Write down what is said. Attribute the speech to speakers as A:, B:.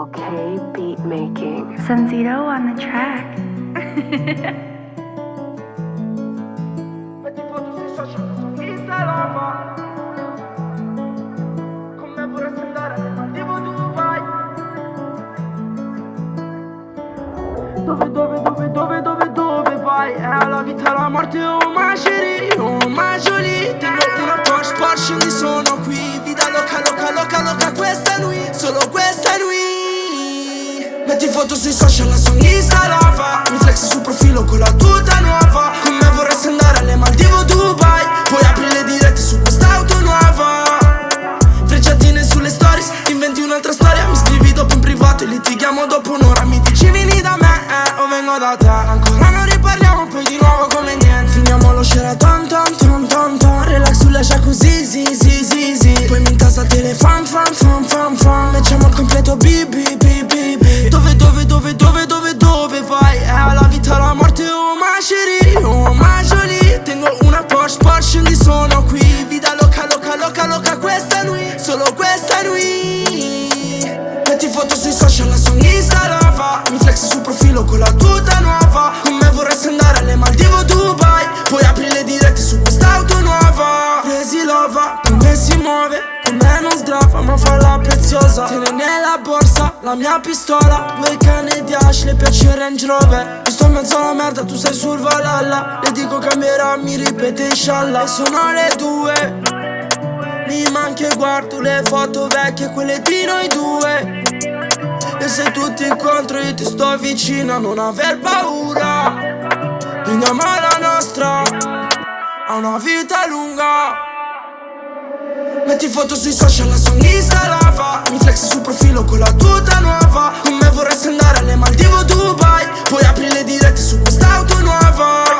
A: LK beat making.
B: Sanzito on the track.
C: Metti foto sui social, su Instagram. Con me vorresti andare alle Maldive o Dubai. Dove vai? È la vita e la morte, oh ma chérie, oh ma jolie. Tengo una Porsche, quindi sono qui. Vita loca, questa è lui, solo questa è lui. Metti foto sui social, la sua Insta lava. Mi flexi sul profilo con la tuta nuova. Con me vorresti andare alle Maldive o Dubai. Puoi aprire le dirette su quest'auto nuova. Frecciatine sulle stories, inventi un'altra storia. Mi scrivi dopo in privato e litighiamo dopo un'ora. Mi dici vieni da me, o vengo da te. Ancora non riparliamo, poi di nuovo come niente. Finiamo lo Sheraton, relax sulla jacuzzi, zi. Poi mi incasa telefon, facciamo il completo, bi. Dove vai? È la vita, la morte, oh ma chérie, oh ma jolie. Tengo una Porsche, quindi sono qui. Vita loca, questa è lui, solo questa è lui. Metti foto sui social, la sua Insta lava. Mi flexi sul profilo con la tuta nuova. Con me vorresti andare alle Maldive o Dubai. Puoi aprire le dirette su quest'auto nuova. Presi lova, con me si muove, con me non sgrava ma fa la preziosa. Tiene nella borsa la mia pistola. 2 canne di hash, le piace il Range Rover. Io sto in mezzo alla merda, tu sei sul Valhalla. Le dico cambierà, mi ripete inshallah. E sono le 2. Mi manchi e guardo le foto vecchie, quelle di noi due. E sei tutti contro, io ti sto vicino, a non aver paura. Prendiamo la nostra, ha una vita lunga. Metti foto sui social, la sua Insta lava. Mi flexi sul profilo con la tuta nuova. Con me vorresti andare alle Maldive o Dubai. Puoi aprire le dirette su quest'auto nuova.